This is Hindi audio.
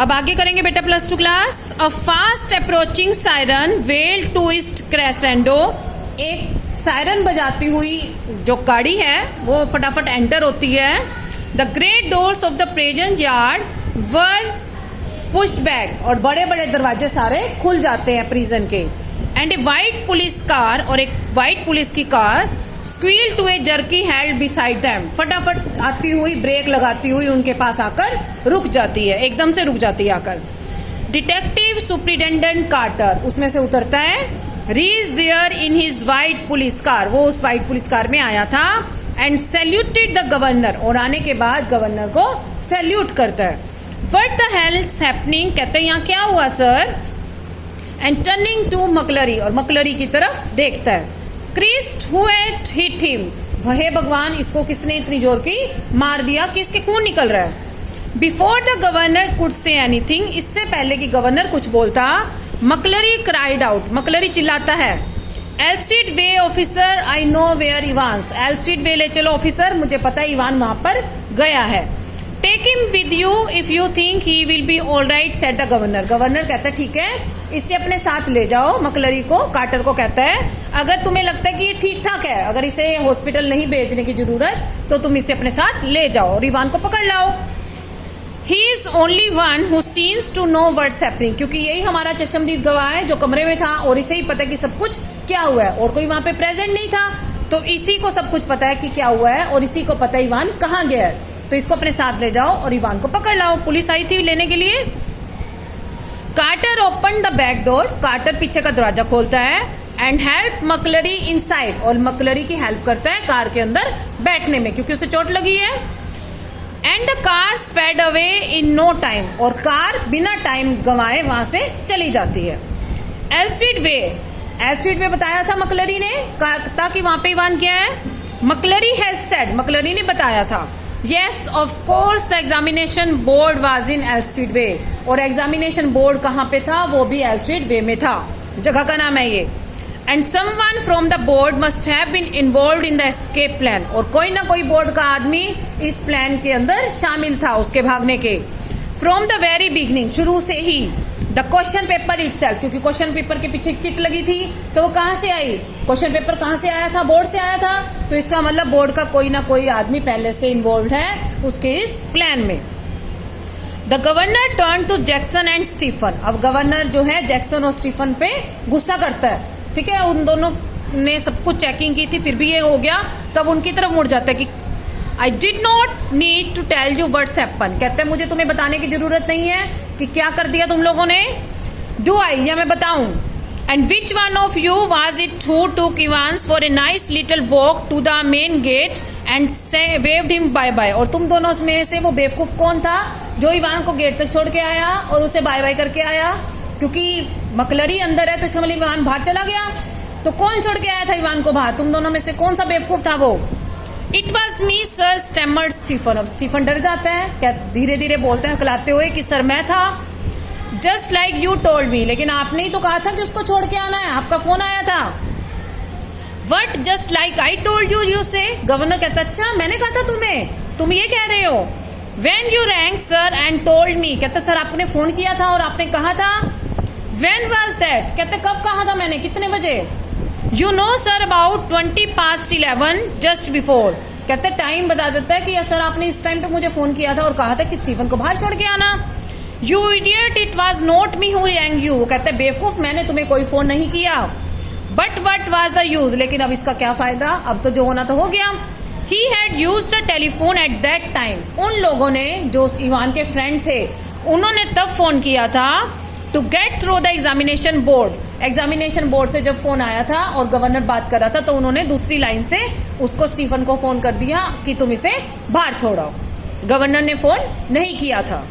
अब आगे करेंगे बेटा +2 class. A fast approaching siren well twist crescendo, एक सायरन बजाती हुई जो गाड़ी है वो फटाफट एंटर होती है। The great doors of the present yard were pushed back, और बड़े बड़े दरवाजे सारे खुल जाते हैं प्रिजन के। And a white police car, और एक व्हाइट पुलिस की car squeal to a jerky halt beside them, फटाफट आती हुई ब्रेक लगाती हुई उनके पास आकर रुक जाती है, एकदम से रुक जाती है आकर। डिटेक्टिव सुप्रिटेंडेंट कार्टर उसमें से उतरता है। Reese there in his white police car, वो उस व्हाइट पुलिस कार में आया था। एंड सैल्यूटेड द गवर्नर, और आने के बाद गवर्नर को सैल्यूट करता है। व्हाट द हेल्स हैपनिंग, कहते हैं यहाँ क्या हुआ sir. And turning to McClory, और मकलरी की तरफ देखता है। Christ who had hit him, हे भगवान इसको किसने इतनी जोर की मार दिया कि इसके खून निकल रहा है। Before the governor could say anything, इससे पहले कि गवर्नर कुछ बोलता, मकलरी क्राइड आउट, मकलरी चिल्लाता है। Elstree way officer I know where Evans, Elstree way ले चलो ऑफिसर, मुझे पता है इवान वहां पर गया है। Take him with you if you think he will be all right said the governor, governor कहता है ठीक है इसे अपने साथ ले जाओ, मकलरी को, कार्टर को कहता है अगर तुम्हें लगता है कि ये ठीक ठाक है, अगर इसे हॉस्पिटल नहीं भेजने की जरूरत तो तुम इसे अपने साथ ले जाओ और इवान को पकड़ लाओ। He is only one who seems to know what's happening, क्योंकि यही हमारा चश्मदीद गवाह है जो कमरे में था और इसे ही पता है कि सब कुछ क्या हुआ है, और कोई वहां पे प्रेजेंट नहीं था, तो इसी को सब कुछ पता है कि क्या हुआ है और इसी को पता है इवान कहाँ गया है, तो इसको अपने साथ ले जाओ और इवान को पकड़ लाओ। पुलिस आई थी लेने के लिए। Carter open the back door, Carter पीछे का दरवाजा खोलता है। एंड हेल्प मकलरी इनसाइड, और मकलरी की हेल्प करता है कार के अंदर बैठने में क्योंकि उसे चोट लगी है। And the car sped away in no time, और कार बिना टाइम गंवाए वहां से चली जाती है। एल्स्ट्रीट वे, एल्स्ट्रीट वे बताया था मकलरी ने ताकि वहां पे इवान क्या है। मकलरी हैज सेड, मकलरी ने बताया था। Yes of course the examination board was in Elstree way, और एग्जामिनेशन बोर्ड कहाँ पे था, वो भी एल्स्ट्रीट वे में था, जगह का नाम है ये। And someone from the board must have been involved in the escape plan, और कोई ना कोई बोर्ड का आदमी इस प्लान के अंदर शामिल था उसके भागने के। फ्रॉम द वेरी बिगिनिंग, शुरू से ही। द क्वेश्चन पेपर इटसेल्फ, क्योंकि क्वेश्चन पेपर के पीछे चिट लगी थी तो वो कहाँ से आई, क्वेश्चन पेपर कहाँ से आया था, बोर्ड से आया था, तो इसका मतलब बोर्ड का कोई ना कोई आदमी पहले से इन्वॉल्व है उसके इस प्लान में। The governor turn to Jackson and Stephen, अब गवर्नर जो है जैक्सन और स्टीफन पे गुस्सा करता है, ठीक है, उन दोनों ने सब कुछ चेकिंग की थी फिर भी ये हो गया, तब उनकी तरफ मुड़ जाता है कि I did not need to tell you what's happen, कहते हैं मुझे तुम्हें बताने की जरूरत नहीं है कि क्या कर दिया तुम लोगों ने। डू आई, या मैं बताऊं। And which one of you was it who took Evans for a nice little walk to the main gate and waved him bye bye, और तुम दोनों में से वो बेवकूफ कौन था जो इवान को गेट तक छोड़ के आया और उसे बाय बाय करके आया, क्योंकि मकलरी अंदर है तो इसका मतलब इवान बाहर चला गया, तो कौन छोड़ के आया था इवान को बाहर, तुम दोनों में से कौन सा बेवकूफ था वो। It was me sir stammered Stephen, अब स्टीफन डर जाता है, क्या धीरे धीरे बोलते हैं हकलाते हुए कि सर मैं था। Just like you told me, लेकिन आपने ही तो कहा था कि उसको छोड़ के आना है, आपका फोन आया था। What just like I told you, you से, गवर्नर कहता अच्छा मैंने कहा था तुम्हें, तुम ये कह रहे हो। When you rang sir and told me, कहते सर आपने फोन किया था और आपने कहा था। When was that, कहते कब कहा था मैंने, कितने बजे। You know sir about 11:20 just before, कहते टाइम बता देता है कि सर आपने इस टाइम पे मुझे फोन किया था और कहा था कि स्टीफन को बाहर छोड़ के आना। You idiot, it was not me who rang you, कहते बेवकूफ मैंने तुम्हें कोई फोन नहीं किया। But what was the use, लेकिन अब इसका क्या फायदा, अब तो जो होना तो हो गया। He had used a telephone at that time, उन लोगों ने जो इवान के फ्रेंड थे उन्होंने तब फोन किया था to get through the examination board, examination board से जब फोन आया था और गवर्नर बात कर रहा था तो उन्होंने दूसरी लाइन से उसको स्टीफन को फोन कर दिया कि तुम इसे बाहर छोड़ो, गवर्नर ने फोन नहीं किया था।